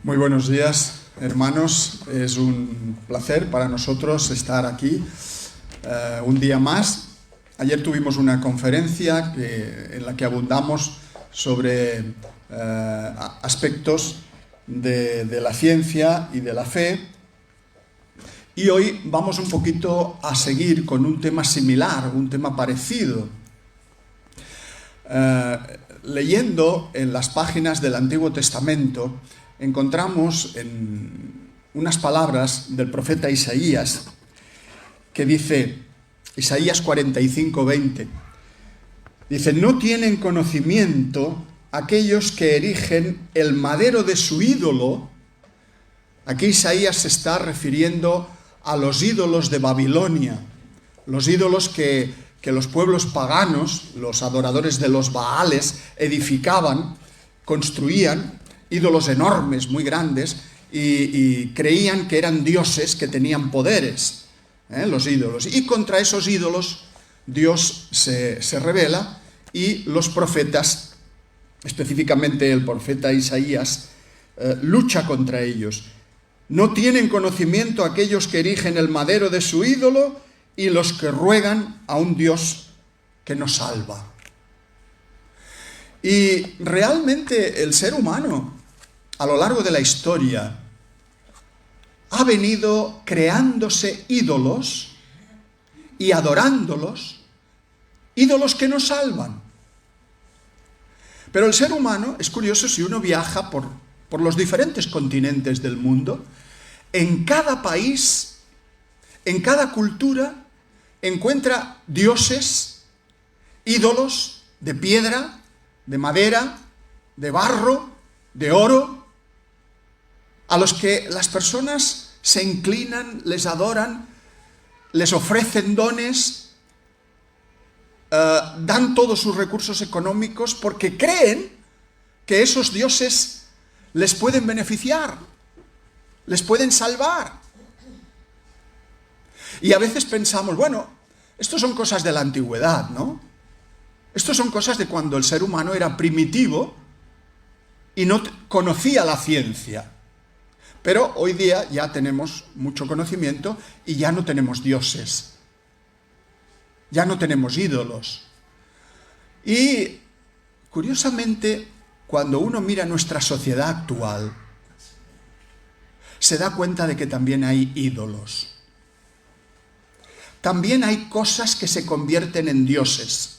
Muy buenos días, hermanos. Es un placer para nosotros estar aquí un día más. Ayer tuvimos una conferencia en la que abundamos sobre aspectos de la ciencia y de la fe. Y hoy vamos un poquito a seguir con un tema similar, un tema parecido. Leyendo en las páginas del Antiguo Testamento, encontramos en unas palabras del profeta Isaías, que dice, Isaías 45:20, dice: no tienen conocimiento aquellos que erigen el madero de su ídolo. Aquí Isaías se está refiriendo a los ídolos de Babilonia, los ídolos que los pueblos paganos, los adoradores de los Baales, edificaban, construían ídolos enormes, muy grandes, y creían que eran dioses que tenían poderes, los ídolos. Y contra esos ídolos Dios se revela, y los profetas, específicamente el profeta Isaías, lucha contra ellos. No tienen conocimiento aquellos que erigen el madero de su ídolo y los que ruegan a un Dios que no salva. Y realmente el ser humano, a lo largo de la historia, ha venido creándose ídolos y adorándolos, ídolos que no salvan. Pero el ser humano, es curioso, si uno viaja por los diferentes continentes del mundo, en cada país, en cada cultura, encuentra dioses, ídolos de piedra, de madera, de barro, de oro, a los que las personas se inclinan, les adoran, les ofrecen dones, dan todos sus recursos económicos porque creen que esos dioses les pueden beneficiar, les pueden salvar. Y a veces pensamos, bueno, esto son cosas de la antigüedad, ¿no? Esto son cosas de cuando el ser humano era primitivo y no conocía la ciencia. Pero hoy día ya tenemos mucho conocimiento y ya no tenemos dioses, ya no tenemos ídolos. Y curiosamente, cuando uno mira nuestra sociedad actual, se da cuenta de que también hay ídolos. También hay cosas que se convierten en dioses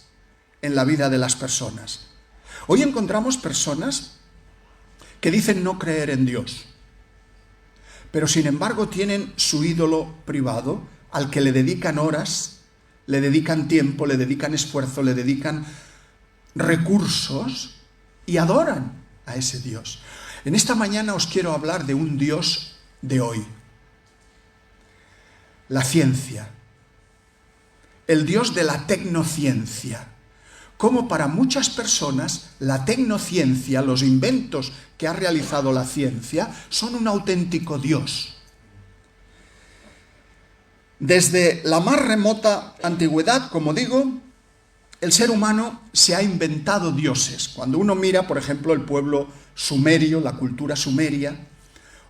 en la vida de las personas. Hoy encontramos personas que dicen no creer en Dios, pero sin embargo tienen su ídolo privado al que le dedican horas, le dedican tiempo, le dedican esfuerzo, le dedican recursos y adoran a ese Dios. En esta mañana os quiero hablar de un Dios de hoy, la ciencia, el Dios de la tecnociencia. Como para muchas personas la tecnociencia, los inventos que ha realizado la ciencia, son un auténtico Dios. Desde la más remota antigüedad, como digo, el ser humano se ha inventado dioses. Cuando uno mira, por ejemplo, el pueblo sumerio, la cultura sumeria,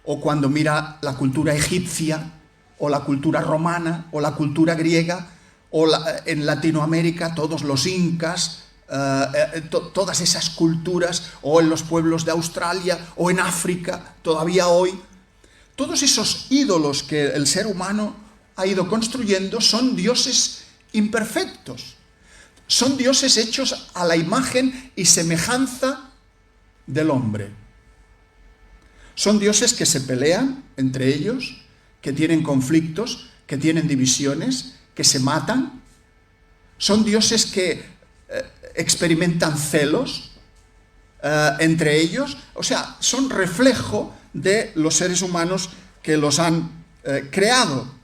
o cuando mira la cultura egipcia, o la cultura romana, o la cultura griega, o en Latinoamérica todos los incas, todas esas culturas, o en los pueblos de Australia, o en África, todavía hoy, todos esos ídolos que el ser humano ha ido construyendo son dioses imperfectos, son dioses hechos a la imagen y semejanza del hombre. Son dioses que se pelean entre ellos, que tienen conflictos, que tienen divisiones, que se matan. Son dioses que experimentan celos entre ellos. O sea, son reflejo de los seres humanos que los han creado.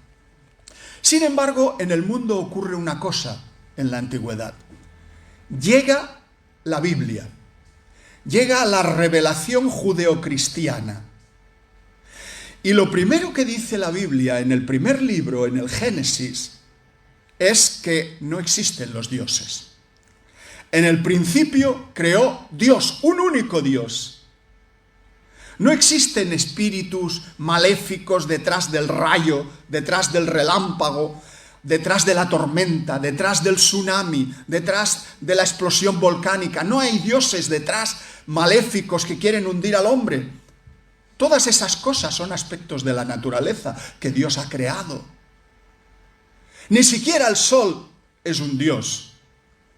Sin embargo, en el mundo ocurre una cosa en la antigüedad. Llega la Biblia, llega la revelación judeocristiana. Y lo primero que dice la Biblia en el primer libro, en el Génesis, es que no existen los dioses. En el principio creó Dios, un único Dios. No existen espíritus maléficos detrás del rayo, detrás del relámpago, detrás de la tormenta, detrás del tsunami, detrás de la explosión volcánica. No hay dioses detrás maléficos que quieren hundir al hombre. Todas esas cosas son aspectos de la naturaleza que Dios ha creado. Ni siquiera el sol es un dios,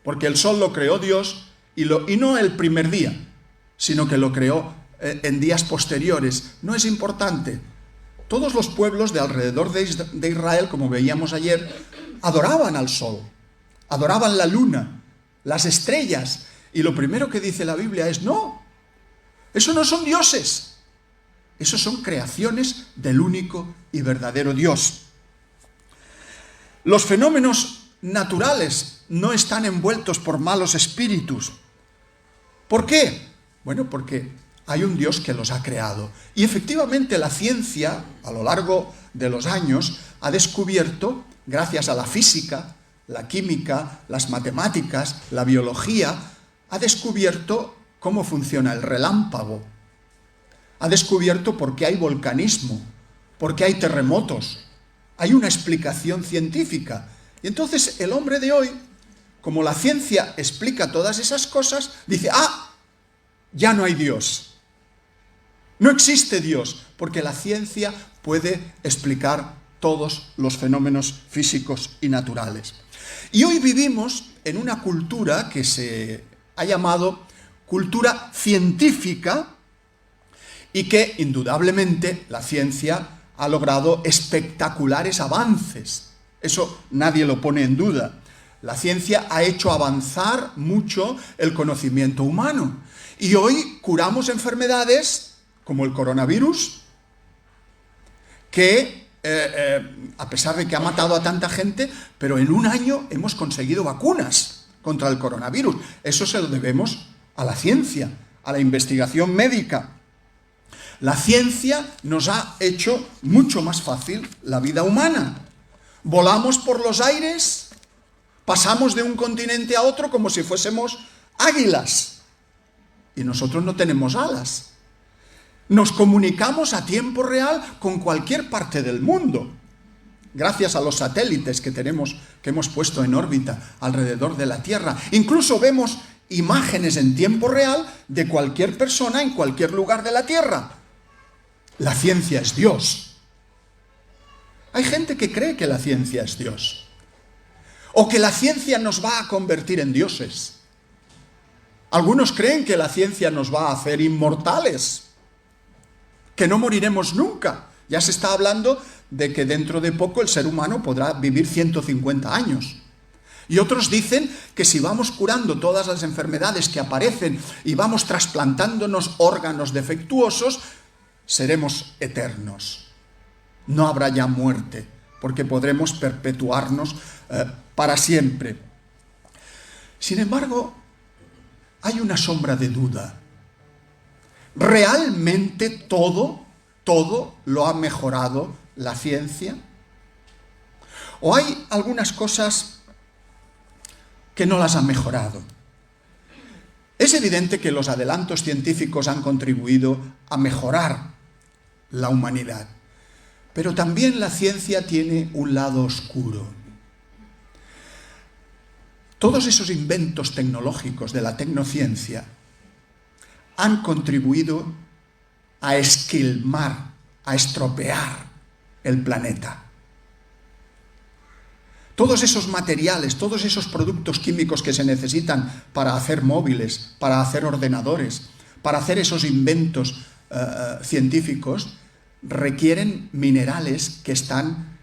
porque el sol lo creó Dios y no el primer día, sino que lo creó en días posteriores. No es importante. Todos los pueblos de alrededor de Israel, como veíamos ayer, adoraban al sol, adoraban la luna, las estrellas. Y lo primero que dice la Biblia es: no, eso no son dioses, esos son creaciones del único y verdadero Dios. Los fenómenos naturales no están envueltos por malos espíritus. ¿Por qué? Bueno, porque hay un Dios que los ha creado. Y efectivamente la ciencia, a lo largo de los años, ha descubierto, gracias a la física, la química, las matemáticas, la biología, ha descubierto cómo funciona el relámpago. Ha descubierto por qué hay volcanismo, por qué hay terremotos. Hay una explicación científica. Y entonces el hombre de hoy, como la ciencia explica todas esas cosas, dice: ya no hay Dios. No existe Dios, porque la ciencia puede explicar todos los fenómenos físicos y naturales. Y hoy vivimos en una cultura que se ha llamado cultura científica y que indudablemente la ciencia ha logrado espectaculares avances. Eso nadie lo pone en duda. La ciencia ha hecho avanzar mucho el conocimiento humano. Y hoy curamos enfermedades como el coronavirus, que a pesar de que ha matado a tanta gente, pero en un año hemos conseguido vacunas contra el coronavirus. Eso se lo debemos a la ciencia, a la investigación médica. La ciencia nos ha hecho mucho más fácil la vida humana. Volamos por los aires, pasamos de un continente a otro como si fuésemos águilas. Y nosotros no tenemos alas. Nos comunicamos a tiempo real con cualquier parte del mundo, gracias a los satélites que hemos puesto en órbita alrededor de la Tierra. Incluso vemos imágenes en tiempo real de cualquier persona en cualquier lugar de la Tierra. La ciencia es Dios. Hay gente que cree que la ciencia es Dios, o que la ciencia nos va a convertir en dioses. Algunos creen que la ciencia nos va a hacer inmortales, que no moriremos nunca. Ya se está hablando de que dentro de poco el ser humano podrá vivir 150 años. Y otros dicen que si vamos curando todas las enfermedades que aparecen y vamos trasplantándonos órganos defectuosos, seremos eternos. No habrá ya muerte, porque podremos perpetuarnos para siempre. Sin embargo, hay una sombra de duda. ¿Realmente todo lo ha mejorado la ciencia? ¿O hay algunas cosas que no las ha mejorado? Es evidente que los adelantos científicos han contribuido a mejorar la humanidad, pero también la ciencia tiene un lado oscuro. Todos esos inventos tecnológicos de la tecnociencia han contribuido a esquilmar, a estropear el planeta. Todos esos materiales, todos esos productos químicos que se necesitan para hacer móviles, para hacer ordenadores, para hacer esos inventos científicos, requieren minerales que están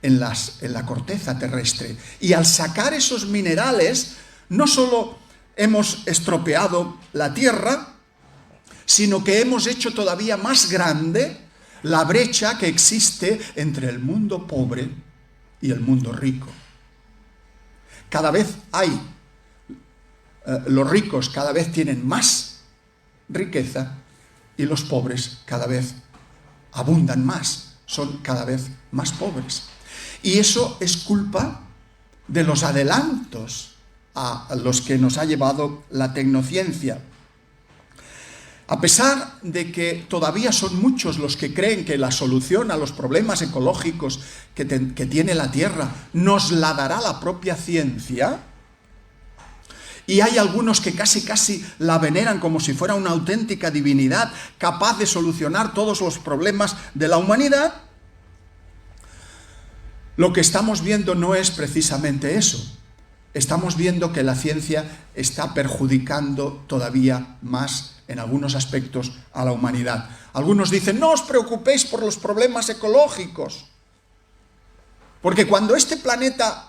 en la corteza terrestre. Y al sacar esos minerales, no solo hemos estropeado la Tierra, sino que hemos hecho todavía más grande la brecha que existe entre el mundo pobre y el mundo rico. Cada vez los ricos cada vez tienen más riqueza y los pobres cada vez abundan más, son cada vez más pobres. Y eso es culpa de los adelantos a los que nos ha llevado la tecnociencia. A pesar de que todavía son muchos los que creen que la solución a los problemas ecológicos que tiene la Tierra nos la dará la propia ciencia, y hay algunos que casi la veneran como si fuera una auténtica divinidad capaz de solucionar todos los problemas de la humanidad, lo que estamos viendo no es precisamente eso. Estamos viendo que la ciencia está perjudicando todavía más en algunos aspectos a la humanidad. Algunos dicen, no os preocupéis por los problemas ecológicos, porque cuando este planeta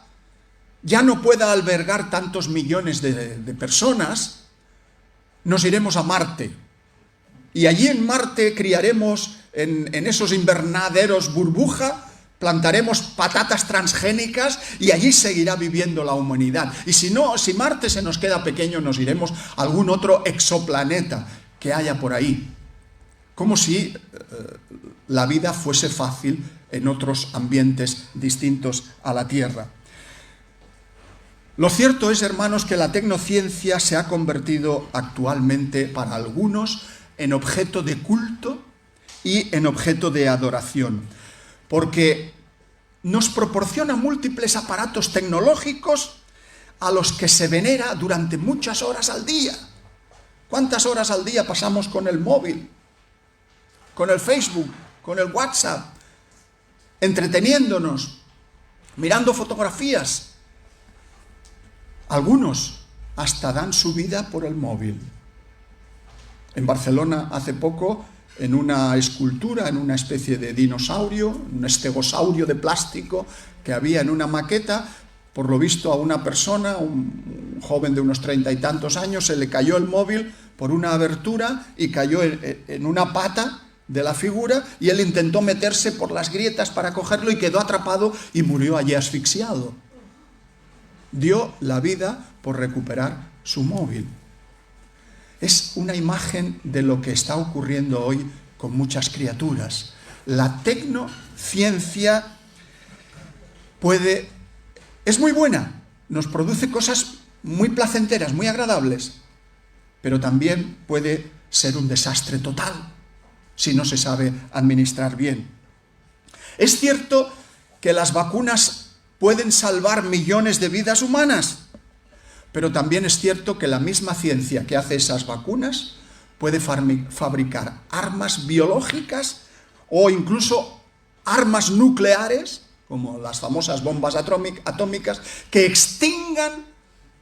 ya no pueda albergar tantos millones de personas, nos iremos a Marte. Y allí en Marte criaremos en esos invernaderos burbuja, plantaremos patatas transgénicas y allí seguirá viviendo la humanidad. Y si Marte se nos queda pequeño, nos iremos a algún otro exoplaneta que haya por ahí. Como si la vida fuese fácil en otros ambientes distintos a la Tierra. Lo cierto es, hermanos, que la tecnociencia se ha convertido actualmente para algunos en objeto de culto y en objeto de adoración, porque nos proporciona múltiples aparatos tecnológicos a los que se venera durante muchas horas al día. ¿Cuántas horas al día pasamos con el móvil, con el Facebook, con el WhatsApp, entreteniéndonos, mirando fotografías? Algunos hasta dan su vida por el móvil. En Barcelona hace poco, en una escultura, en una especie de dinosaurio, un estegosaurio de plástico que había en una maqueta, por lo visto a una persona, un joven de unos 30 y tantos años, se le cayó el móvil por una abertura y cayó en una pata de la figura, y él intentó meterse por las grietas para cogerlo y quedó atrapado y murió allí asfixiado. Dio la vida por recuperar su móvil. Es una imagen de lo que está ocurriendo hoy con muchas criaturas. La tecnociencia es muy buena, nos produce cosas muy placenteras, muy agradables, pero también puede ser un desastre total si no se sabe administrar bien. Es cierto que las vacunas pueden salvar millones de vidas humanas, pero también es cierto que la misma ciencia que hace esas vacunas puede fabricar armas biológicas o incluso armas nucleares, como las famosas bombas atómicas, que extingan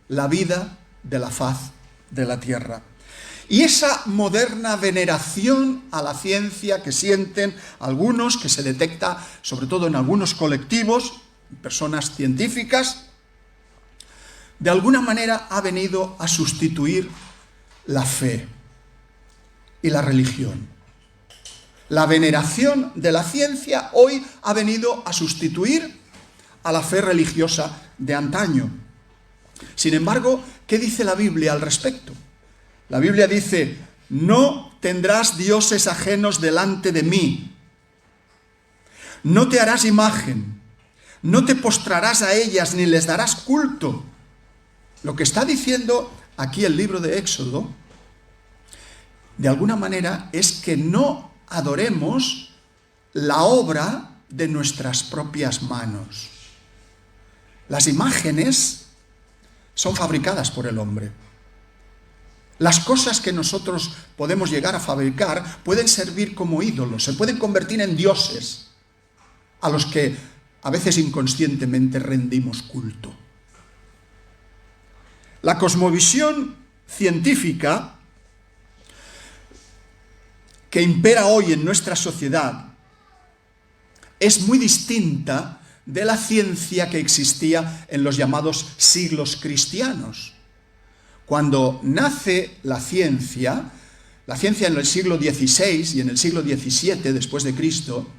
la vida de la faz de la Tierra. Y esa moderna veneración a la ciencia que sienten algunos, que se detecta sobre todo en algunos colectivos, personas científicas, de alguna manera ha venido a sustituir la fe y la religión. La veneración de la ciencia hoy ha venido a sustituir a la fe religiosa de antaño. Sin embargo, ¿qué dice la Biblia al respecto? La Biblia dice, no tendrás dioses ajenos delante de mí, no te harás imagen, no te postrarás a ellas ni les darás culto. Lo que está diciendo aquí el libro de Éxodo, de alguna manera, es que no adoremos la obra de nuestras propias manos. Las imágenes son fabricadas por el hombre. Las cosas que nosotros podemos llegar a fabricar pueden servir como ídolos, se pueden convertir en dioses a los que a veces inconscientemente rendimos culto. La cosmovisión científica que impera hoy en nuestra sociedad es muy distinta de la ciencia que existía en los llamados siglos cristianos. Cuando nace la ciencia en el siglo XVI y en el siglo XVII después de Cristo,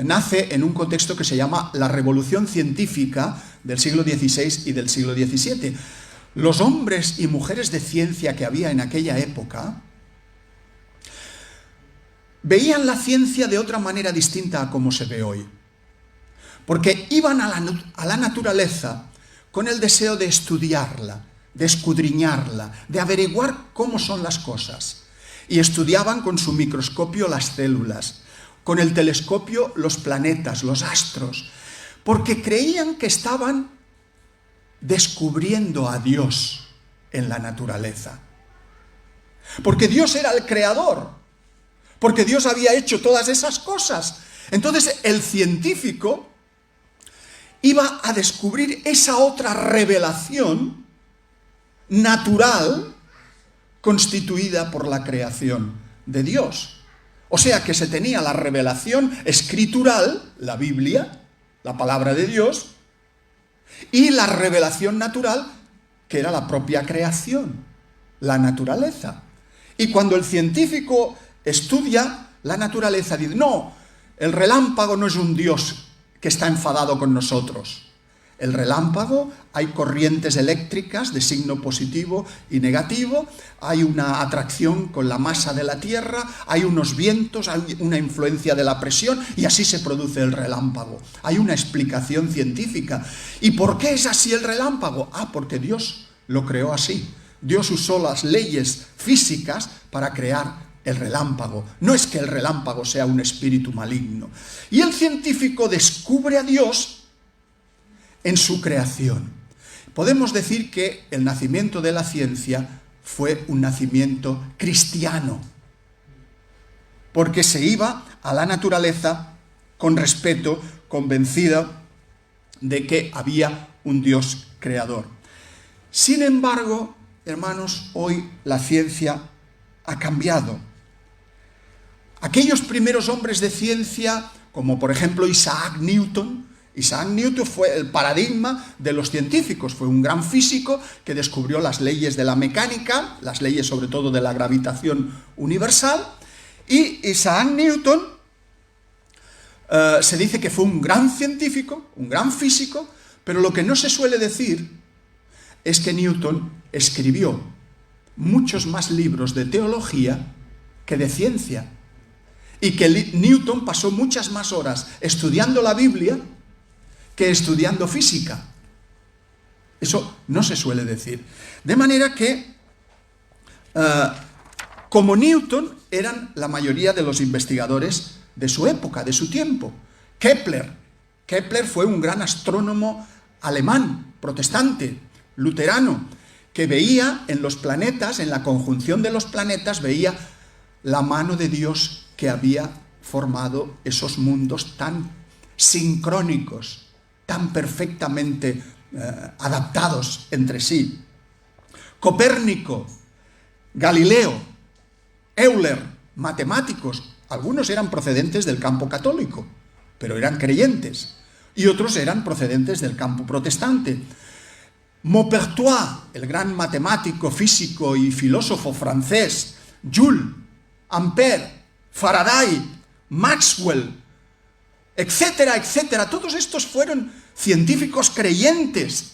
nace en un contexto que se llama la Revolución Científica del siglo XVI y del siglo XVII. Los hombres y mujeres de ciencia que había en aquella época veían la ciencia de otra manera distinta a como se ve hoy. Porque iban a la naturaleza con el deseo de estudiarla, de escudriñarla, de averiguar cómo son las cosas. y estudiaban con su microscopio las células, con el telescopio los planetas, los astros, porque creían que estaban descubriendo a Dios en la naturaleza. Porque Dios era el creador, porque Dios había hecho todas esas cosas. Entonces el científico iba a descubrir esa otra revelación natural constituida por la creación de Dios. O sea que se tenía la revelación escritural, la Biblia, la palabra de Dios, y la revelación natural, que era la propia creación, la naturaleza. Y cuando el científico estudia la naturaleza, dice, no, el relámpago no es un Dios que está enfadado con nosotros. El relámpago, hay corrientes eléctricas de signo positivo y negativo, hay una atracción con la masa de la Tierra, hay unos vientos, hay una influencia de la presión y así se produce el relámpago. Hay una explicación científica. ¿Y por qué es así el relámpago? Porque Dios lo creó así. Dios usó las leyes físicas para crear el relámpago. No es que el relámpago sea un espíritu maligno. Y el científico descubre a Dios en su creación. Podemos decir que el nacimiento de la ciencia fue un nacimiento cristiano, porque se iba a la naturaleza con respeto, convencido de que había un Dios creador. Sin embargo, hermanos, hoy la ciencia ha cambiado. Aquellos primeros hombres de ciencia, como por ejemplo Isaac Newton fue el paradigma de los científicos, fue un gran físico que descubrió las leyes de la mecánica, las leyes sobre todo de la gravitación universal, y Isaac Newton se dice que fue un gran científico, un gran físico, pero lo que no se suele decir es que Newton escribió muchos más libros de teología que de ciencia, y que Newton pasó muchas más horas estudiando la Biblia que estudiando física. Eso no se suele decir. De manera que, como Newton, eran la mayoría de los investigadores de su época, de su tiempo. Kepler fue un gran astrónomo alemán, protestante, luterano, que veía en los planetas, en la conjunción de los planetas, veía la mano de Dios que había formado esos mundos tan sincrónicos, tan perfectamente adaptados entre sí. Copérnico, Galileo, Euler, matemáticos, algunos eran procedentes del campo católico, pero eran creyentes, y otros eran procedentes del campo protestante. Maupertuis, el gran matemático, físico y filósofo francés, Joule, Ampère, Faraday, Maxwell, etcétera, etcétera. Todos estos fueron científicos creyentes,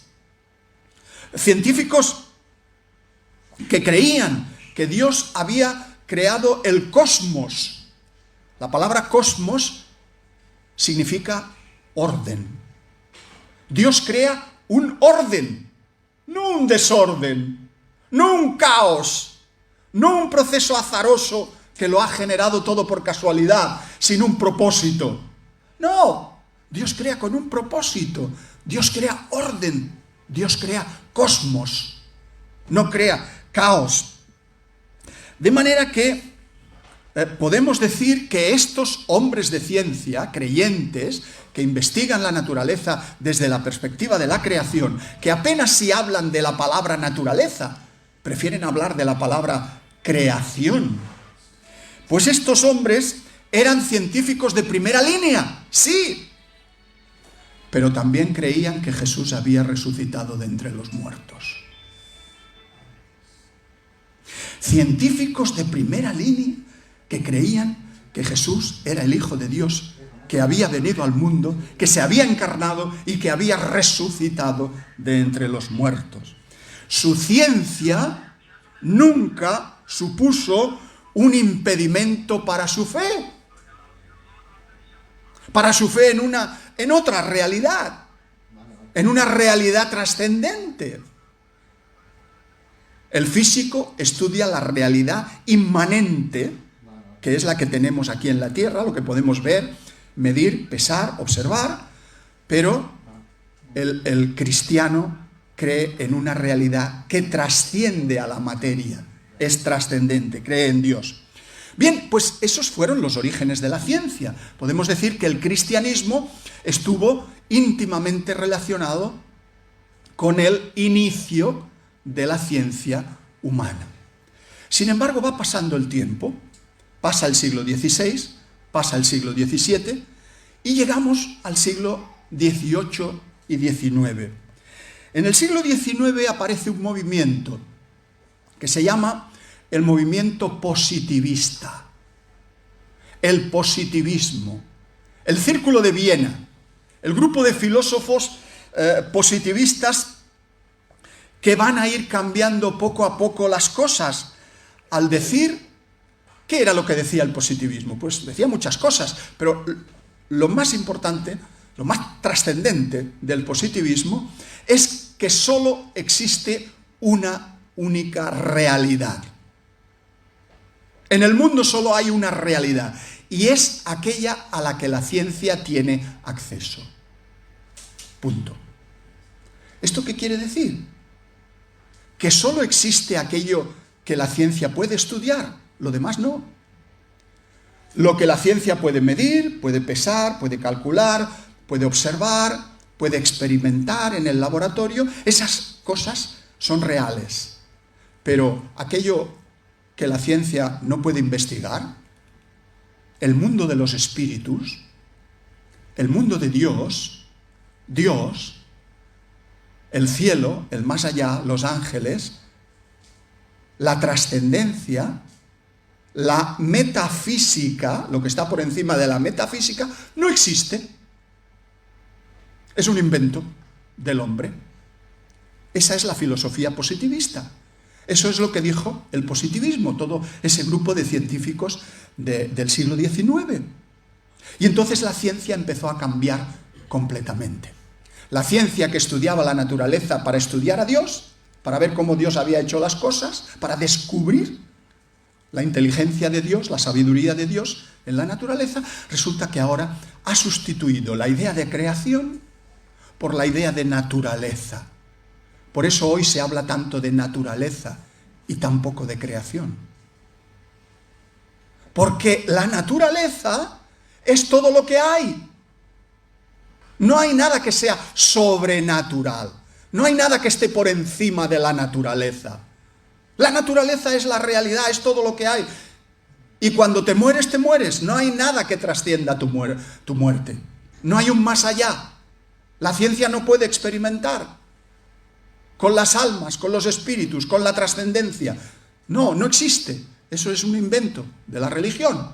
científicos que creían que Dios había creado el cosmos. La palabra cosmos significa orden. Dios crea un orden, no un desorden, no un caos, no un proceso azaroso que lo ha generado todo por casualidad, sin un propósito. No, Dios crea con un propósito, Dios crea orden, Dios crea cosmos, no crea caos. De manera que podemos decir que estos hombres de ciencia, creyentes, que investigan la naturaleza desde la perspectiva de la creación, que apenas si hablan de la palabra naturaleza, prefieren hablar de la palabra creación. Pues estos hombres eran científicos de primera línea, sí, pero también creían que Jesús había resucitado de entre los muertos. Científicos de primera línea que creían que Jesús era el Hijo de Dios, que había venido al mundo, que se había encarnado y que había resucitado de entre los muertos. Su ciencia nunca supuso un impedimento para su fe en otra realidad, en una realidad trascendente. El físico estudia la realidad inmanente, que es la que tenemos aquí en la Tierra, lo que podemos ver, medir, pesar, observar, pero el cristiano cree en una realidad que trasciende a la materia, es trascendente, cree en Dios. Bien, pues esos fueron los orígenes de la ciencia. Podemos decir que el cristianismo estuvo íntimamente relacionado con el inicio de la ciencia humana. Sin embargo, va pasando el tiempo, pasa el siglo XVI, pasa el siglo XVII y llegamos al siglo XVIII y XIX. En el siglo XIX aparece un movimiento que se llama el movimiento positivista, el positivismo, el Círculo de Viena, el grupo de filósofos positivistas que van a ir cambiando poco a poco las cosas al decir, ¿qué era lo que decía el positivismo? Pues decía muchas cosas, pero lo más importante, lo más trascendente del positivismo es que solo existe una única realidad. En el mundo solo hay una realidad y es aquella a la que la ciencia tiene acceso. Punto. ¿Esto qué quiere decir? Que solo existe aquello que la ciencia puede estudiar, lo demás no. Lo que la ciencia puede medir, puede pesar, puede calcular, puede observar, puede experimentar en el laboratorio, esas cosas son reales. Pero aquello que la ciencia no puede investigar, el mundo de los espíritus, el mundo de Dios, el cielo, el más allá, los ángeles, la trascendencia, la metafísica, lo que está por encima de la metafísica, no existe. Es un invento del hombre. Esa es la filosofía positivista. Eso es lo que dijo el positivismo, todo ese grupo de científicos del siglo XIX. Y entonces la ciencia empezó a cambiar completamente. La ciencia que estudiaba la naturaleza para estudiar a Dios, para ver cómo Dios había hecho las cosas, para descubrir la inteligencia de Dios, la sabiduría de Dios en la naturaleza, resulta que ahora ha sustituido la idea de creación por la idea de naturaleza. Por eso hoy se habla tanto de naturaleza y tan poco de creación. Porque la naturaleza es todo lo que hay. No hay nada que sea sobrenatural. No hay nada que esté por encima de la naturaleza. La naturaleza es la realidad, es todo lo que hay. Y cuando te mueres, no hay nada que trascienda tu muerte. No hay un más allá. La ciencia no puede experimentar con las almas, con los espíritus, con la trascendencia. No, no existe. Eso es un invento de la religión.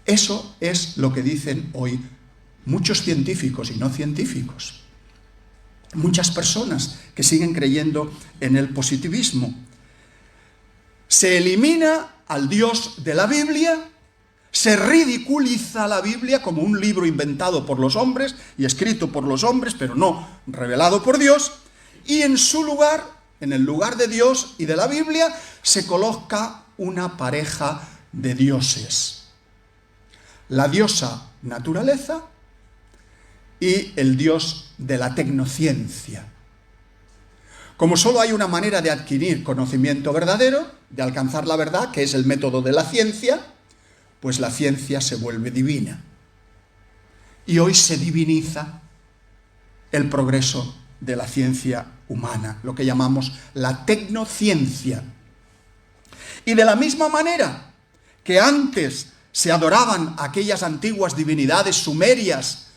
Eso es lo que dicen hoy muchos científicos y no científicos. Muchas personas que siguen creyendo en el positivismo. Se elimina al Dios de la Biblia, se ridiculiza la Biblia como un libro inventado por los hombres y escrito por los hombres, pero no revelado por Dios, y en su lugar, en el lugar de Dios y de la Biblia, se coloca una pareja de dioses. La diosa naturaleza y el dios de la tecnociencia. Como solo hay una manera de adquirir conocimiento verdadero, de alcanzar la verdad, que es el método de la ciencia, pues la ciencia se vuelve divina. Y hoy se diviniza el progreso de la ciencia humana, lo que llamamos la tecnociencia. Y de la misma manera que antes se adoraban aquellas antiguas divinidades sumerias,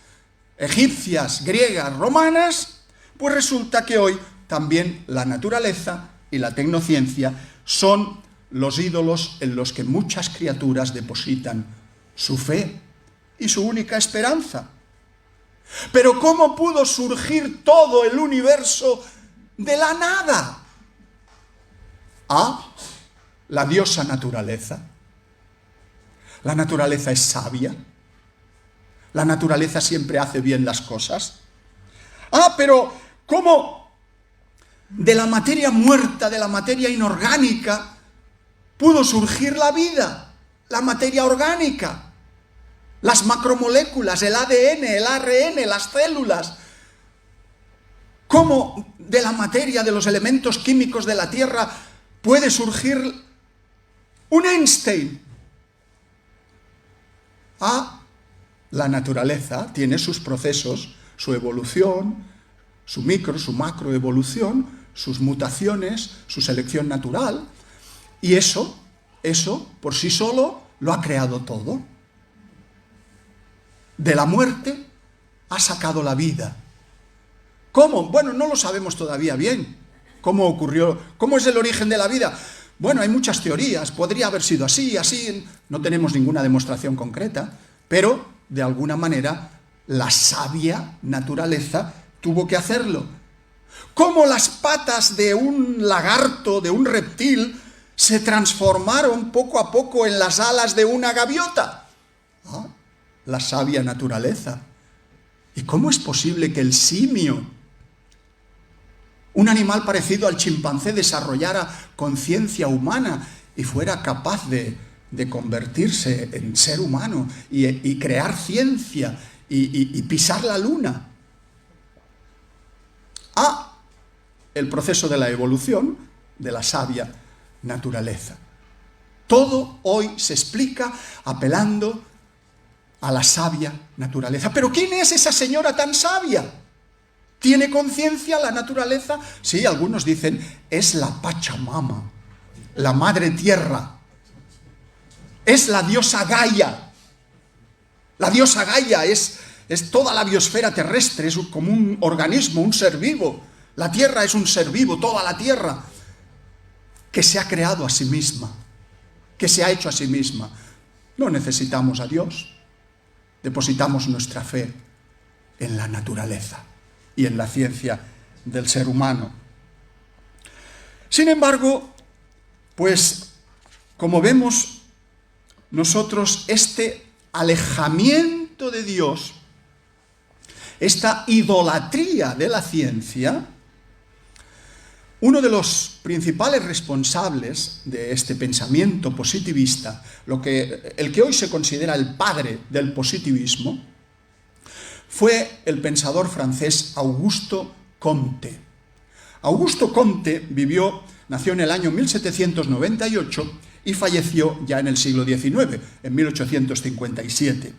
egipcias, griegas, romanas, pues resulta que hoy también la naturaleza y la tecnociencia son los ídolos en los que muchas criaturas depositan su fe y su única esperanza. Pero ¿cómo pudo surgir todo el universo de la nada? Ah, la diosa naturaleza. La naturaleza es sabia. La naturaleza siempre hace bien las cosas. Ah, pero ¿cómo De la materia muerta, de la materia inorgánica, pudo surgir la vida, la materia orgánica, las macromoléculas, el ADN, el ARN, las células. ¿Cómo de la materia, de los elementos químicos de la Tierra, puede surgir un Einstein? La naturaleza tiene sus procesos, su evolución, su micro, su macroevolución, sus mutaciones, su selección natural, y eso por sí solo lo ha creado todo. De la muerte ha sacado la vida. ¿Cómo? Bueno, no lo sabemos todavía bien. ¿Cómo ocurrió? ¿Cómo es el origen de la vida? Bueno, hay muchas teorías. Podría haber sido así, así. No tenemos ninguna demostración concreta, pero de alguna manera la sabia naturaleza tuvo que hacerlo. ¿Cómo las patas de un lagarto, de un reptil, se transformaron poco a poco en las alas de una gaviota? La sabia naturaleza. ¿Y cómo es posible que el simio, un animal parecido al chimpancé, desarrollara conciencia humana y fuera capaz de convertirse en ser humano y crear ciencia y pisar la luna? El proceso de la evolución de la sabia naturaleza. Todo hoy se explica apelando a la sabia naturaleza. ¿Pero quién es esa señora tan sabia? ¿Tiene conciencia la naturaleza? Sí, algunos dicen, es la Pachamama, la madre tierra. Es la diosa Gaia. La diosa Gaia es toda la biosfera terrestre, es como un organismo, un ser vivo. La tierra es un ser vivo, toda la tierra, que se ha creado a sí misma, que se ha hecho a sí misma. No necesitamos a Dios. Depositamos nuestra fe en la naturaleza y en la ciencia del ser humano. Sin embargo, pues, como vemos, nosotros este alejamiento de Dios, esta idolatría de la ciencia, uno de los principales responsables de este pensamiento positivista, el que hoy se considera el padre del positivismo, fue el pensador francés Auguste Comte. Auguste Comte nació en el año 1798 y falleció ya en el siglo XIX, en 1857.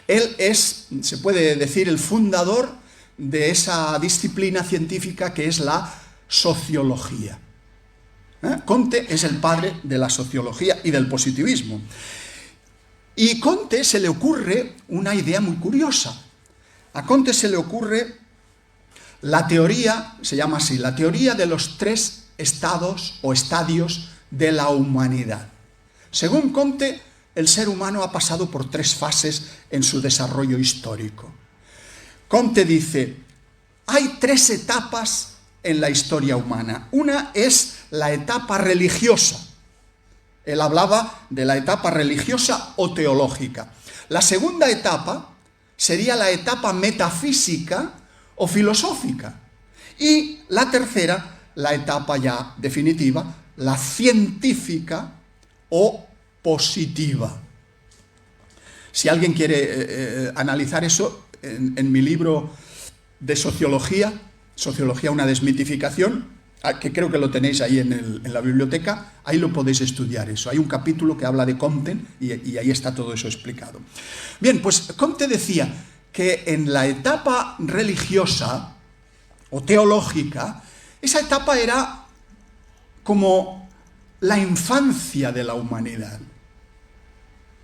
Él es, se puede decir, el fundador de esa disciplina científica que es la sociología. Comte es el padre de la sociología y del positivismo. Y a Comte se le ocurre una idea muy curiosa. A Comte se le ocurre la teoría, se llama así, la teoría de los 3 estados o estadios de la humanidad. Según Comte, el ser humano ha pasado por 3 fases en su desarrollo histórico. Comte dice, hay 3 etapas en la historia humana. Una es la etapa religiosa. Él hablaba de la etapa religiosa o teológica. La segunda etapa sería la etapa metafísica o filosófica. Y la tercera, la etapa ya definitiva, la científica o positiva. Si alguien quiere analizar eso, en mi libro de sociología, una desmitificación, que creo que lo tenéis ahí en la biblioteca, ahí lo podéis estudiar eso. Hay un capítulo que habla de Comte y ahí está todo eso explicado. Bien, pues Comte decía que en la etapa religiosa o teológica, esa etapa era como la infancia de la humanidad.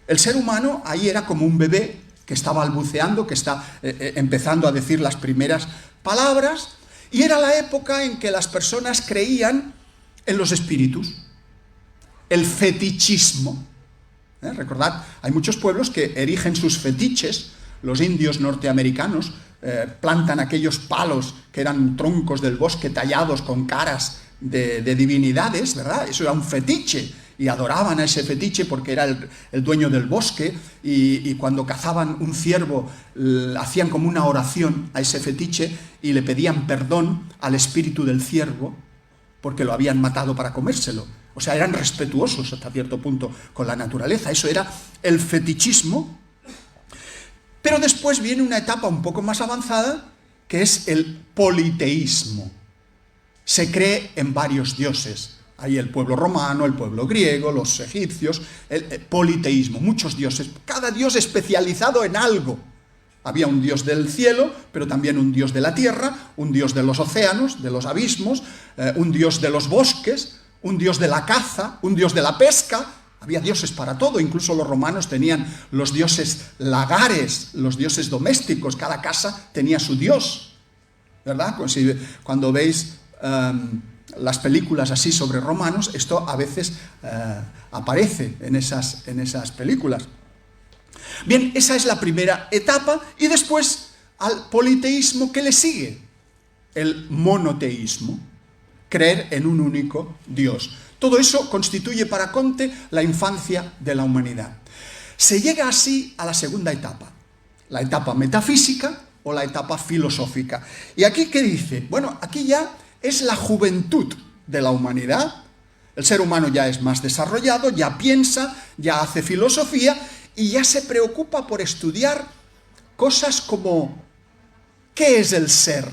El ser humano ahí era como un bebé que está balbuceando, que está empezando a decir las primeras palabras, y era la época en que las personas creían en los espíritus, el fetichismo. Recordad, hay muchos pueblos que erigen sus fetiches. Los indios norteamericanos plantan aquellos palos que eran troncos del bosque tallados con caras de divinidades, ¿verdad? Eso era un fetiche. y adoraban a ese fetiche porque era el dueño del bosque, y cuando cazaban un ciervo hacían como una oración a ese fetiche y le pedían perdón al espíritu del ciervo porque lo habían matado para comérselo. O sea, eran respetuosos hasta cierto punto con la naturaleza. Eso era el fetichismo. Pero después viene una etapa un poco más avanzada, que es el politeísmo. Se cree en varios dioses. Hay el pueblo romano, el pueblo griego, los egipcios, el politeísmo, muchos dioses, cada dios especializado en algo. Había un dios del cielo, pero también un dios de la tierra, un dios de los océanos, de los abismos, un dios de los bosques, un dios de la caza, un dios de la pesca. Había dioses para todo. Incluso los romanos tenían los dioses lagares, los dioses domésticos. Cada casa tenía su dios, ¿verdad? Pues cuando veis las películas así sobre romanos, esto a veces aparece en esas películas. Bien, esa es la primera etapa, y después al politeísmo, ¿qué le sigue? El monoteísmo, creer en un único Dios. Todo eso constituye para Comte la infancia de la humanidad. Se llega así a la segunda etapa, la etapa metafísica o la etapa filosófica. ¿Y aquí qué dice? Bueno, aquí ya es la juventud de la humanidad. El ser humano ya es más desarrollado, ya piensa, ya hace filosofía y ya se preocupa por estudiar cosas como ¿qué es el ser?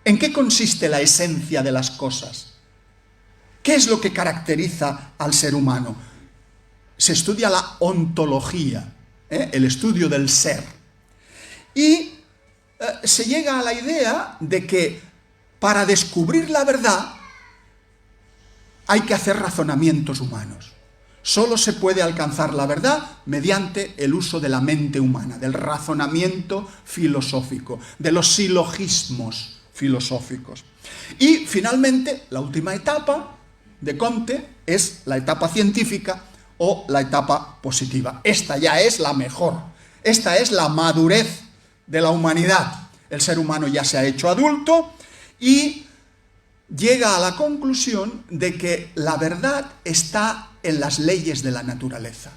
¿En qué consiste la esencia de las cosas? ¿Qué es lo que caracteriza al ser humano? Se estudia la ontología, el estudio del ser. Y se llega a la idea de que para descubrir la verdad hay que hacer razonamientos humanos. Solo se puede alcanzar la verdad mediante el uso de la mente humana, del razonamiento filosófico, de los silogismos filosóficos. Y finalmente, la última etapa de Comte es la etapa científica o la etapa positiva. Esta ya es la mejor. Esta es la madurez de la humanidad. El ser humano ya se ha hecho adulto y llega a la conclusión de que la verdad está en las leyes de la naturaleza.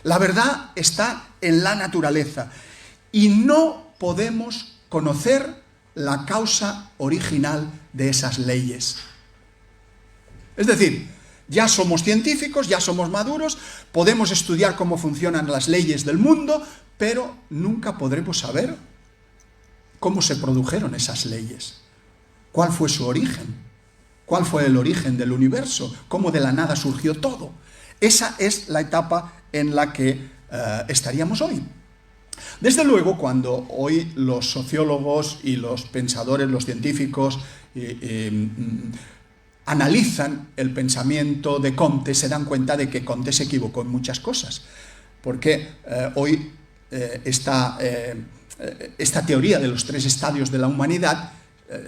La verdad está en la naturaleza y no podemos conocer la causa original de esas leyes. Es decir, ya somos científicos, ya somos maduros, podemos estudiar cómo funcionan las leyes del mundo, pero nunca podremos saber cómo se produjeron esas leyes. ¿Cuál fue su origen? ¿Cuál fue el origen del universo? ¿Cómo de la nada surgió todo? Esa es la etapa en la que estaríamos hoy. Desde luego, cuando hoy los sociólogos y los pensadores, los científicos, analizan el pensamiento de Comte, se dan cuenta de que Comte se equivocó en muchas cosas. Porque hoy esta teoría de los tres estadios de la humanidad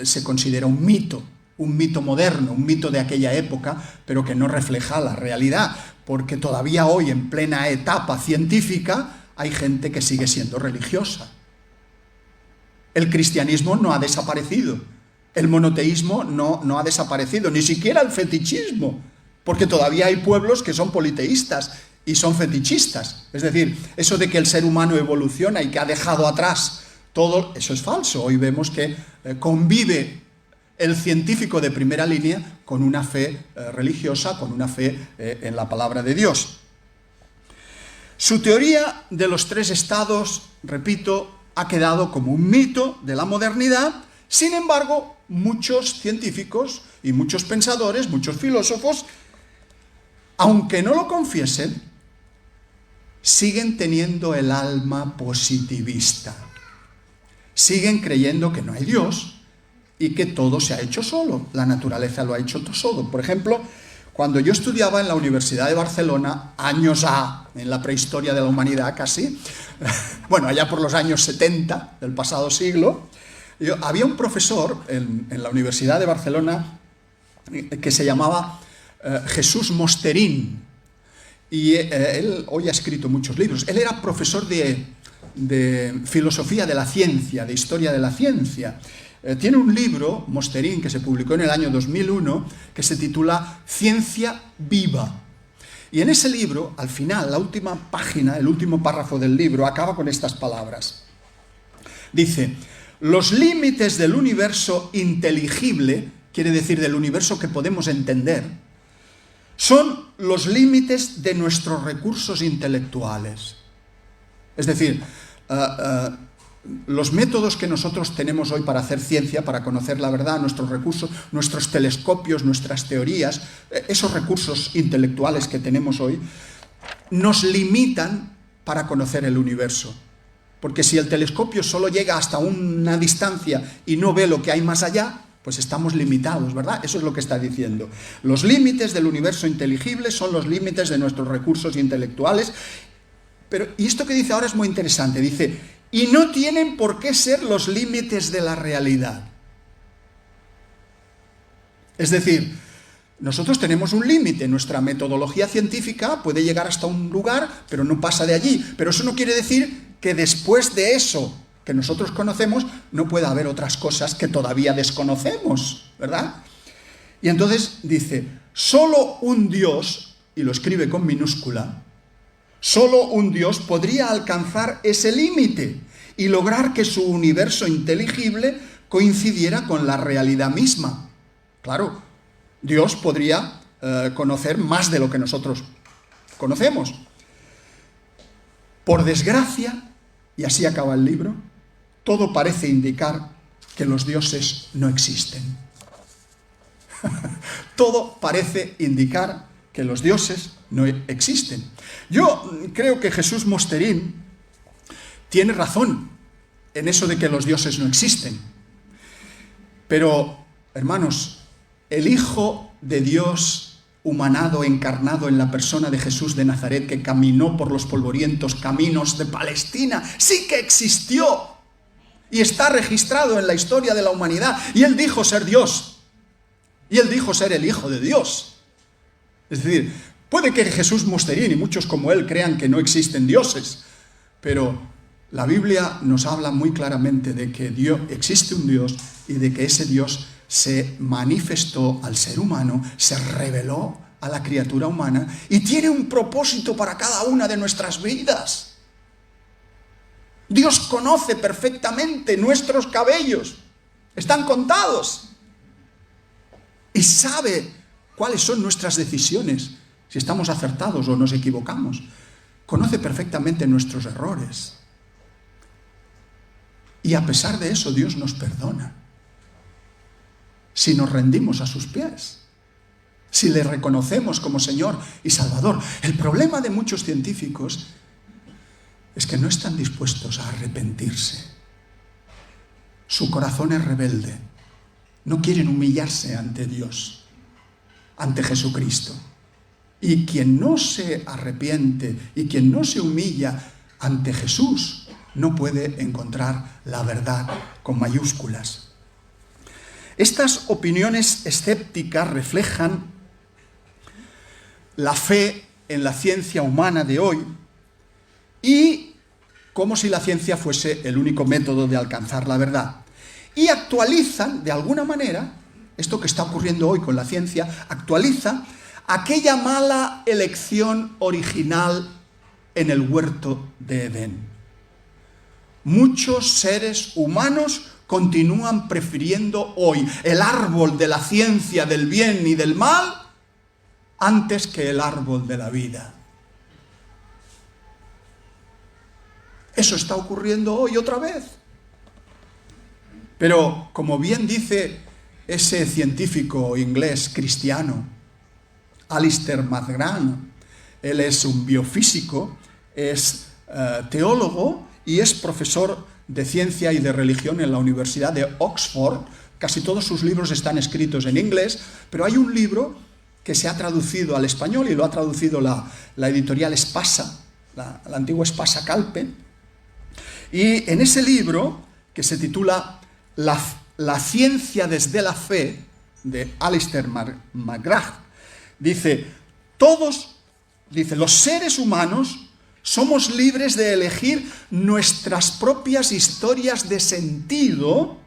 se considera un mito moderno, un mito de aquella época, pero que no refleja la realidad, porque todavía hoy, en plena etapa científica, hay gente que sigue siendo religiosa. El cristianismo no ha desaparecido, el monoteísmo no ha desaparecido, ni siquiera el fetichismo, porque todavía hay pueblos que son politeístas y son fetichistas. Es decir, eso de que el ser humano evoluciona y que ha dejado atrás todo, eso es falso. Hoy vemos que convive el científico de primera línea con una fe religiosa, con una fe en la palabra de Dios. Su teoría de los tres estados, repito, ha quedado como un mito de la modernidad. Sin embargo, muchos científicos y muchos pensadores, muchos filósofos, aunque no lo confiesen, siguen teniendo el alma positivista. Siguen creyendo que no hay Dios y que todo se ha hecho solo, la naturaleza lo ha hecho todo solo. Por ejemplo, cuando yo estudiaba en la Universidad de Barcelona, años en la prehistoria de la humanidad casi, bueno, allá por los años 70 del pasado siglo, había un profesor en la Universidad de Barcelona que se llamaba Jesús Mosterín, y él hoy ha escrito muchos libros. Él era profesor de filosofía de la ciencia, de historia de la ciencia. Tiene un libro, Mosterín, que se publicó en el año 2001, que se titula Ciencia Viva. Y en ese libro, al final, la última página, el último párrafo del libro, acaba con estas palabras. Dice: los límites del universo inteligible, quiere decir del universo que podemos entender, son los límites de nuestros recursos intelectuales. Es decir, los métodos que nosotros tenemos hoy para hacer ciencia, para conocer la verdad, nuestros recursos, nuestros telescopios, nuestras teorías, esos recursos intelectuales que tenemos hoy, nos limitan para conocer el universo. Porque si el telescopio solo llega hasta una distancia y no ve lo que hay más allá, pues estamos limitados, ¿verdad? Eso es lo que está diciendo. Los límites del universo inteligible son los límites de nuestros recursos intelectuales. Y esto que dice ahora es muy interesante. Dice: y no tienen por qué ser los límites de la realidad. Es decir, nosotros tenemos un límite. Nuestra metodología científica puede llegar hasta un lugar, pero no pasa de allí. Pero eso no quiere decir que después de eso que nosotros conocemos no pueda haber otras cosas que todavía desconocemos, ¿verdad? Y entonces dice: solo un Dios, y lo escribe con minúscula, solo un Dios podría alcanzar ese límite y lograr que su universo inteligible coincidiera con la realidad misma. Claro, Dios podría conocer más de lo que nosotros conocemos. Por desgracia, y así acaba el libro, todo parece indicar que los dioses no existen. Todo parece indicar que los dioses no existen. Yo creo que Jesús Mosterín tiene razón en eso de que los dioses no existen. Pero, hermanos, el Hijo de Dios humanado, encarnado en la persona de Jesús de Nazaret, que caminó por los polvorientos caminos de Palestina, sí que existió y está registrado en la historia de la humanidad. Y él dijo ser Dios. Y él dijo ser el Hijo de Dios. Es decir, puede que Jesús Mosterín y muchos como él crean que no existen dioses, pero la Biblia nos habla muy claramente de que existe un Dios y de que ese Dios se manifestó al ser humano, se reveló a la criatura humana y tiene un propósito para cada una de nuestras vidas. Dios conoce perfectamente nuestros cabellos, están contados, y sabe cuáles son nuestras decisiones, si estamos acertados o nos equivocamos. Conoce perfectamente nuestros errores. Y a pesar de eso, Dios nos perdona. Si nos rendimos a sus pies, si le reconocemos como Señor y Salvador. El problema de muchos científicos es que no están dispuestos a arrepentirse. Su corazón es rebelde. No quieren humillarse ante Dios, ante Jesucristo. Y quien no se arrepiente y quien no se humilla ante Jesús no puede encontrar la verdad con mayúsculas. Estas opiniones escépticas reflejan la fe en la ciencia humana de hoy y como si la ciencia fuese el único método de alcanzar la verdad. Y actualizan, de alguna manera, esto que está ocurriendo hoy con la ciencia, actualiza aquella mala elección original en el huerto de Edén. Muchos seres humanos continúan prefiriendo hoy el árbol de la ciencia del bien y del mal antes que el árbol de la vida. Eso está ocurriendo hoy otra vez. Pero, como bien dice ese científico inglés cristiano, Alistair McGrath, él es un biofísico, es teólogo y es profesor de ciencia y de religión en la Universidad de Oxford. Casi todos sus libros están escritos en inglés, pero hay un libro que se ha traducido al español y lo ha traducido la editorial Espasa, la antigua Espasa Calpe. Y en ese libro, que se titula La ciencia desde la fe, de Alistair McGrath, dice, los seres humanos somos libres de elegir nuestras propias historias de sentido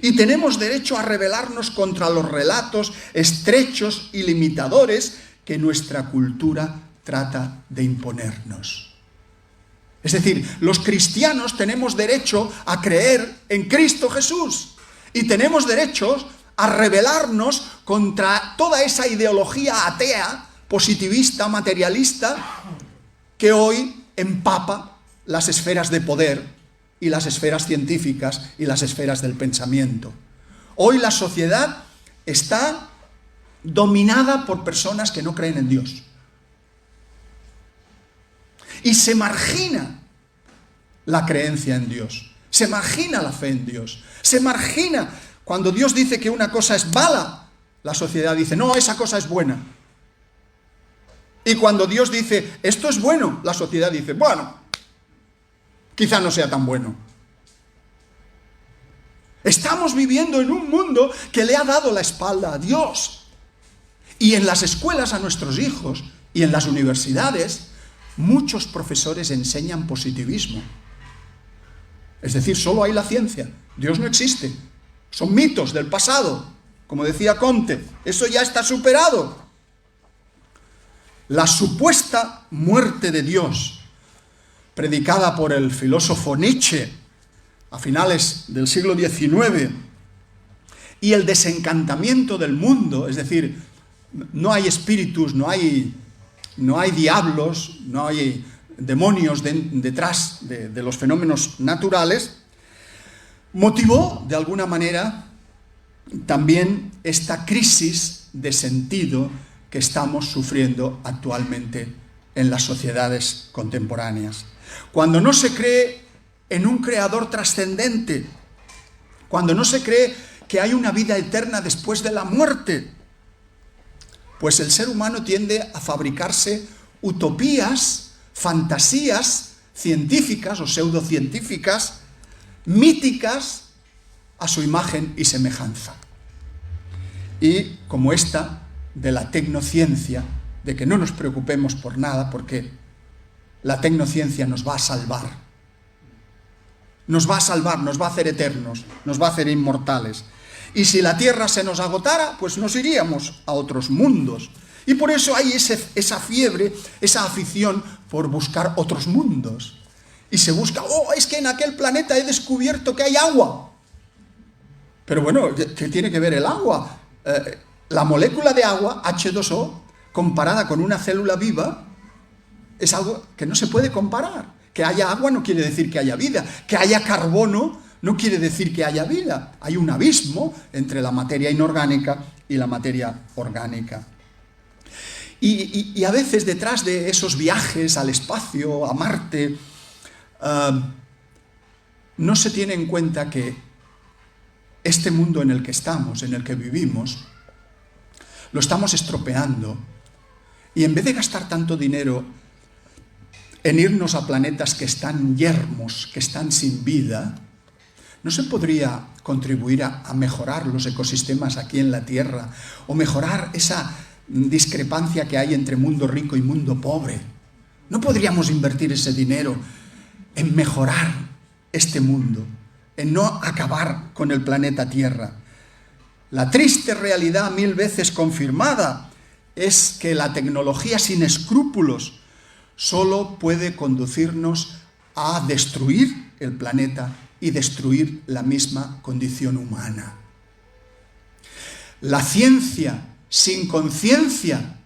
Y tenemos derecho a rebelarnos contra los relatos estrechos y limitadores que nuestra cultura trata de imponernos. Es decir, los cristianos tenemos derecho a creer en Cristo Jesús y tenemos derecho a rebelarnos contra toda esa ideología atea, positivista, materialista, que hoy empapa las esferas de poder y las esferas científicas y las esferas del pensamiento. Hoy la sociedad está dominada por personas que no creen en Dios. Y se margina la creencia en Dios, se margina la fe en Dios, se margina cuando Dios dice que una cosa es mala, la sociedad dice, no, esa cosa es buena. Y cuando Dios dice, esto es bueno, la sociedad dice, bueno, quizá no sea tan bueno. Estamos viviendo en un mundo que le ha dado la espalda a Dios. Y en las escuelas a nuestros hijos y en las universidades, muchos profesores enseñan positivismo. Es decir, solo hay la ciencia. Dios no existe. Son mitos del pasado. Como decía Comte, eso ya está superado. La supuesta muerte de Dios, predicada por el filósofo Nietzsche a finales del siglo XIX, y el desencantamiento del mundo, es decir, no hay espíritus, no hay diablos, no hay demonios detrás de los fenómenos naturales, motivó de alguna manera también esta crisis de sentido que estamos sufriendo actualmente en las sociedades contemporáneas. Cuando no se cree en un creador trascendente, cuando no se cree que hay una vida eterna después de la muerte, pues el ser humano tiende a fabricarse utopías, fantasías científicas o pseudocientíficas, míticas a su imagen y semejanza. Y como esta de la tecnociencia, de que no nos preocupemos por nada, porque la tecnociencia nos va a salvar. Nos va a salvar, nos va a hacer eternos, nos va a hacer inmortales. Y si la Tierra se nos agotara, pues nos iríamos a otros mundos. Y por eso hay esa fiebre, esa afición por buscar otros mundos. Y se busca, es que en aquel planeta he descubierto que hay agua. Pero bueno, ¿qué tiene que ver el agua? La molécula de agua, H2O, comparada con una célula viva, es algo que no se puede comparar. Que haya agua no quiere decir que haya vida. Que haya carbono no quiere decir que haya vida. Hay un abismo entre la materia inorgánica y la materia orgánica. Y a veces detrás de esos viajes al espacio, a Marte, no se tiene en cuenta que este mundo en el que estamos, en el que vivimos, lo estamos estropeando. Y en vez de gastar tanto dinero en irnos a planetas que están yermos, que están sin vida, ¿no se podría contribuir a mejorar los ecosistemas aquí en la Tierra? O mejorar esa discrepancia que hay entre mundo rico y mundo pobre. ¿No podríamos invertir ese dinero en mejorar este mundo, en no acabar con el planeta Tierra? La triste realidad, 1000 veces confirmada, es que la tecnología sin escrúpulos solo puede conducirnos a destruir el planeta y destruir la misma condición humana. La ciencia sin conciencia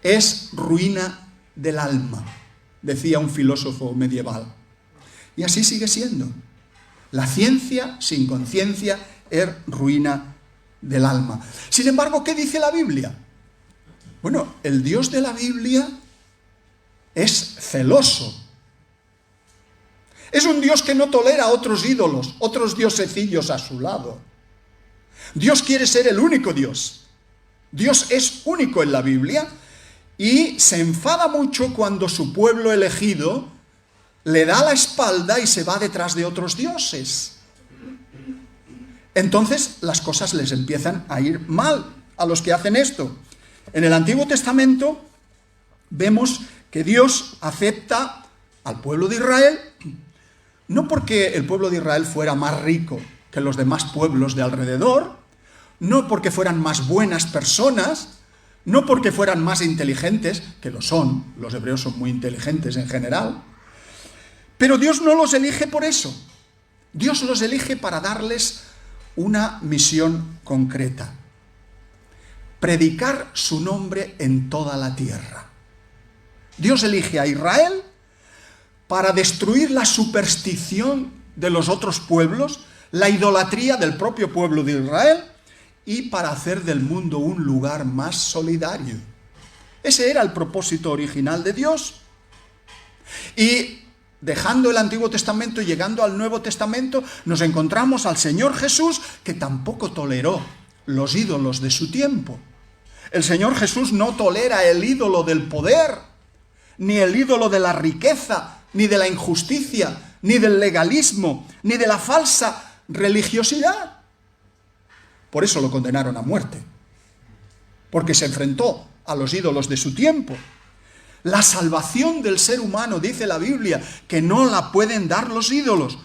es ruina del alma, decía un filósofo medieval. Y así sigue siendo. La ciencia sin conciencia es ruina del alma. Sin embargo, ¿qué dice la Biblia? Bueno, el Dios de la Biblia es celoso. Es un Dios que no tolera otros ídolos, otros diosecillos a su lado. Dios quiere ser el único Dios. Dios es único en la Biblia y se enfada mucho cuando su pueblo elegido le da la espalda y se va detrás de otros dioses. Entonces las cosas les empiezan a ir mal a los que hacen esto. En el Antiguo Testamento vemos que Dios acepta al pueblo de Israel, no porque el pueblo de Israel fuera más rico que los demás pueblos de alrededor, no porque fueran más buenas personas, no porque fueran más inteligentes, que lo son, los hebreos son muy inteligentes en general, pero Dios no los elige por eso. Dios los elige para darles una misión concreta: predicar su nombre en toda la tierra. Dios elige a Israel para destruir la superstición de los otros pueblos, la idolatría del propio pueblo de Israel, y para hacer del mundo un lugar más solidario. Ese era el propósito original de Dios. Y dejando el Antiguo Testamento y llegando al Nuevo Testamento, nos encontramos al Señor Jesús, que tampoco toleró los ídolos de su tiempo. El Señor Jesús no tolera el ídolo del poder, ni el ídolo de la riqueza, ni de la injusticia, ni del legalismo, ni de la falsa religiosidad. Por eso lo condenaron a muerte, porque se enfrentó a los ídolos de su tiempo. La salvación del ser humano, dice la Biblia, que no la pueden dar los ídolos.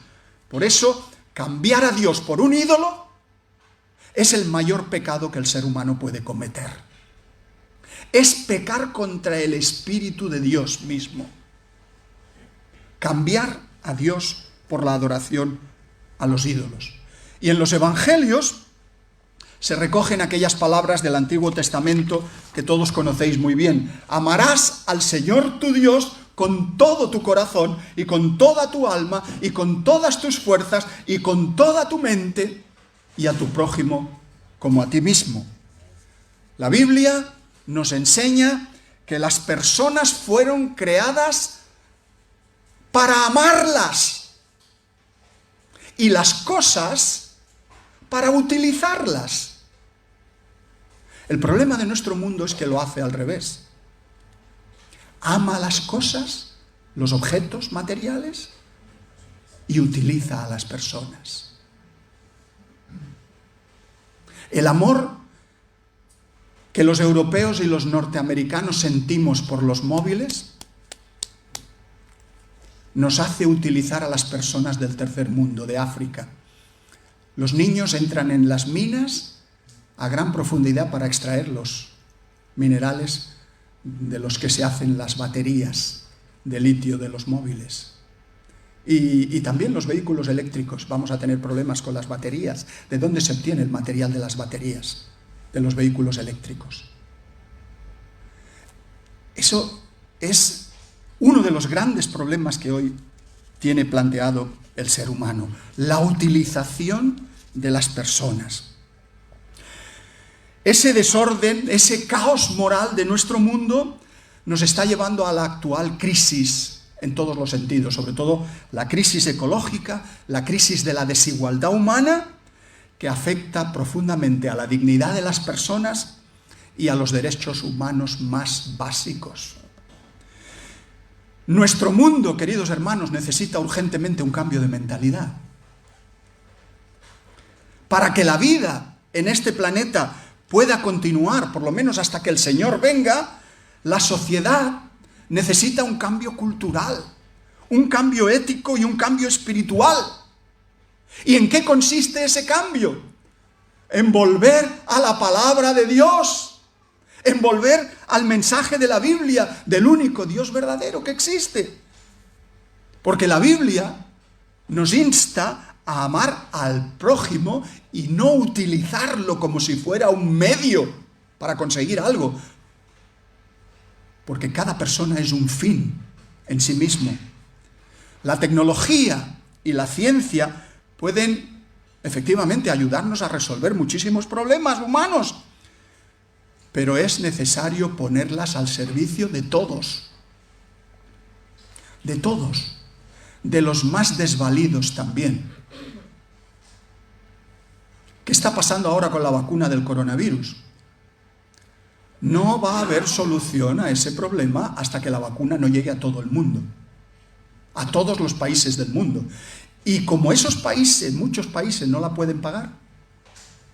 Por eso, cambiar a Dios por un ídolo es el mayor pecado que el ser humano puede cometer. Es pecar contra el Espíritu de Dios mismo. Cambiar a Dios por la adoración a los ídolos. Y en los evangelios se recogen aquellas palabras del Antiguo Testamento que todos conocéis muy bien. Amarás al Señor tu Dios con todo tu corazón y con toda tu alma y con todas tus fuerzas y con toda tu mente, y a tu prójimo como a ti mismo. La Biblia nos enseña que las personas fueron creadas para amarlas y las cosas para utilizarlas. El problema de nuestro mundo es que lo hace al revés. Ama las cosas, los objetos materiales, y utiliza a las personas. El amor que los europeos y los norteamericanos sentimos por los móviles nos hace utilizar a las personas del tercer mundo, de África. Los niños entran en las minas a gran profundidad para extraer los minerales de los que se hacen las baterías de litio de los móviles. Y también los vehículos eléctricos. Vamos a tener problemas con las baterías. ¿De dónde se obtiene el material de las baterías de los vehículos eléctricos? Eso es uno de los grandes problemas que hoy tiene planteado el ser humano: la utilización de las personas. Ese desorden, ese caos moral de nuestro mundo nos está llevando a la actual crisis en todos los sentidos, sobre todo la crisis ecológica, la crisis de la desigualdad humana, que afecta profundamente a la dignidad de las personas y a los derechos humanos más básicos. Nuestro mundo, queridos hermanos, necesita urgentemente un cambio de mentalidad. Para que la vida en este planeta pueda continuar, por lo menos hasta que el Señor venga, la sociedad necesita un cambio cultural, un cambio ético y un cambio espiritual. ¿Y en qué consiste ese cambio? En volver a la palabra de Dios, en volver al mensaje de la Biblia, del único Dios verdadero que existe. Porque la Biblia nos insta a amar al prójimo y no utilizarlo como si fuera un medio para conseguir algo. Porque cada persona es un fin en sí mismo. La tecnología y la ciencia pueden efectivamente ayudarnos a resolver muchísimos problemas humanos, pero es necesario ponerlas al servicio de todos, de los más desvalidos también. ¿Qué está pasando ahora con la vacuna del coronavirus? No va a haber solución a ese problema hasta que la vacuna no llegue a todo el mundo, a todos los países del mundo. Y como esos países, muchos países no la pueden pagar,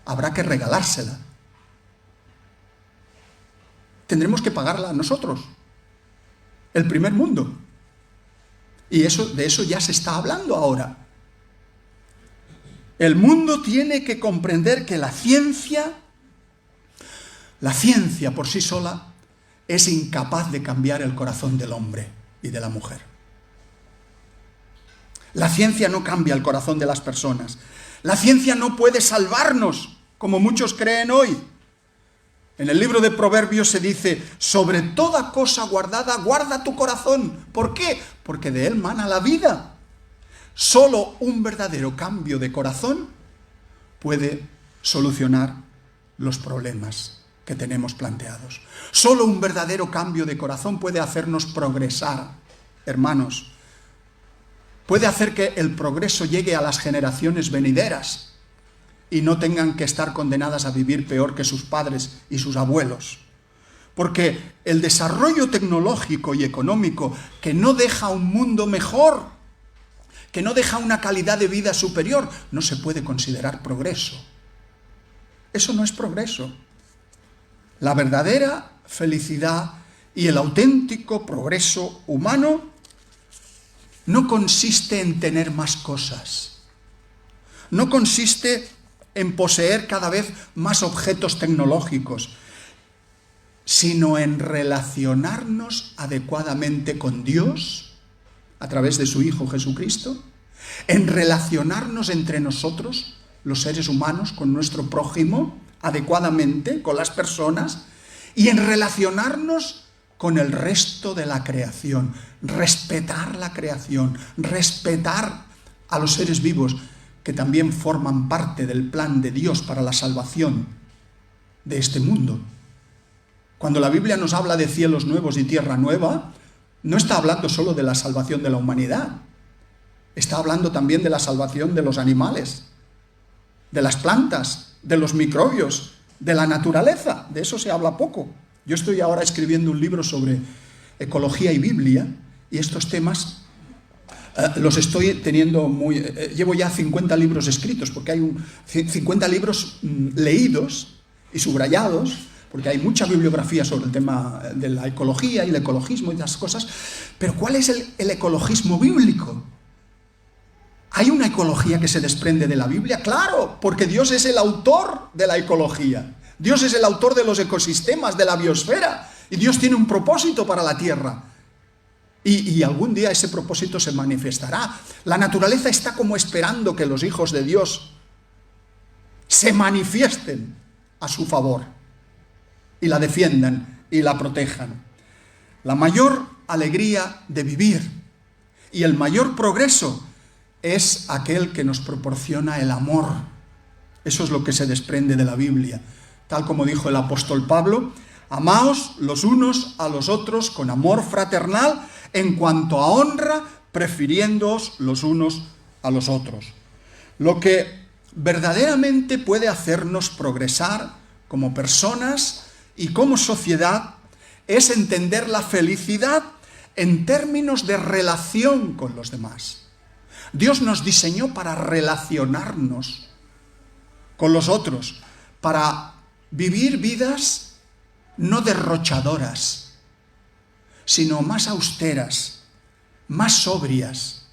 habrá que regalársela. Tendremos que pagarla nosotros, el primer mundo. Y de eso ya se está hablando ahora. El mundo tiene que comprender que la ciencia por sí sola es incapaz de cambiar el corazón del hombre y de la mujer. La ciencia no cambia el corazón de las personas. La ciencia no puede salvarnos, como muchos creen hoy. En el libro de Proverbios se dice, sobre toda cosa guardada, guarda tu corazón. ¿Por qué? Porque de él mana la vida. Solo un verdadero cambio de corazón puede solucionar los problemas que tenemos planteados. Solo un verdadero cambio de corazón puede hacernos progresar, hermanos. Puede hacer que el progreso llegue a las generaciones venideras y no tengan que estar condenadas a vivir peor que sus padres y sus abuelos. Porque el desarrollo tecnológico y económico que no deja un mundo mejor, que no deja una calidad de vida superior, no se puede considerar progreso. Eso no es progreso. La verdadera felicidad y el auténtico progreso humano no consiste en tener más cosas. No consiste en poseer cada vez más objetos tecnológicos, sino en relacionarnos adecuadamente con Dios a través de su Hijo Jesucristo, en relacionarnos entre nosotros, los seres humanos, con nuestro prójimo adecuadamente, con las personas, y en relacionarnos con el resto de la creación, respetar la creación, respetar a los seres vivos que también forman parte del plan de Dios para la salvación de este mundo. Cuando la Biblia nos habla de cielos nuevos y tierra nueva, no está hablando solo de la salvación de la humanidad, está hablando también de la salvación de los animales, de las plantas, de los microbios, de la naturaleza. De eso se habla poco. Yo estoy ahora escribiendo un libro sobre ecología y Biblia, y estos temas los estoy teniendo llevo ya 50 libros escritos, porque hay 50 libros leídos y subrayados, porque hay mucha bibliografía sobre el tema de la ecología y el ecologismo y esas cosas. Pero ¿cuál es el ecologismo bíblico? ¿Hay una ecología que se desprende de la Biblia? Claro, porque Dios es el autor de la ecología. Dios es el autor de los ecosistemas, de la biosfera, y Dios tiene un propósito para la tierra. Y algún día ese propósito se manifestará. La naturaleza está como esperando que los hijos de Dios se manifiesten a su favor y la defiendan y la protejan. La mayor alegría de vivir y el mayor progreso es aquel que nos proporciona el amor. Eso es lo que se desprende de la Biblia. Tal como dijo el apóstol Pablo, amaos los unos a los otros con amor fraternal, en cuanto a honra, prefiriéndoos los unos a los otros. Lo que verdaderamente puede hacernos progresar como personas y como sociedad es entender la felicidad en términos de relación con los demás. Dios nos diseñó para relacionarnos con los otros, para vivir vidas no derrochadoras, sino más austeras, más sobrias,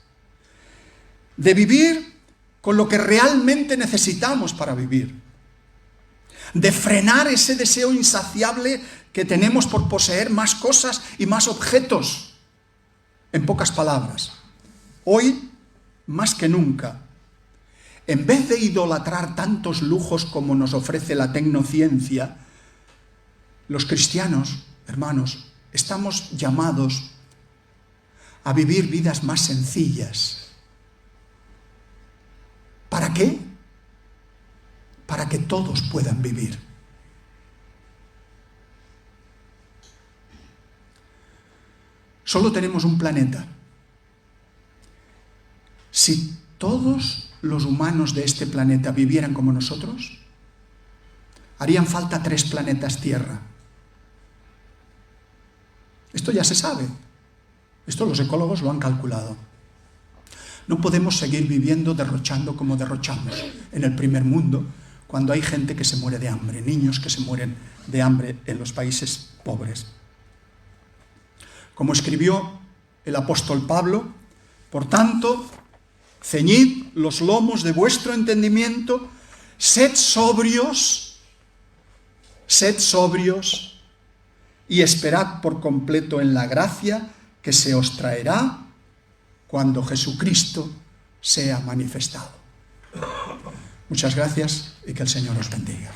de vivir con lo que realmente necesitamos para vivir, de frenar ese deseo insaciable que tenemos por poseer más cosas y más objetos. En pocas palabras, hoy, más que nunca, en vez de idolatrar tantos lujos como nos ofrece la tecnociencia, los cristianos, hermanos, estamos llamados a vivir vidas más sencillas. ¿Para qué? Para que todos puedan vivir. Solo tenemos un planeta. Si todos los humanos de este planeta vivieran como nosotros, harían falta 3 planetas Tierra. Esto ya se sabe. Esto los ecólogos lo han calculado. No podemos seguir viviendo derrochando como derrochamos en el primer mundo, cuando hay gente que se muere de hambre, niños que se mueren de hambre en los países pobres. Como escribió el apóstol Pablo, por tanto, Ceñid los lomos de vuestro entendimiento, sed sobrios y esperad por completo en la gracia que se os traerá cuando Jesucristo sea manifestado. Muchas gracias y que el Señor os bendiga.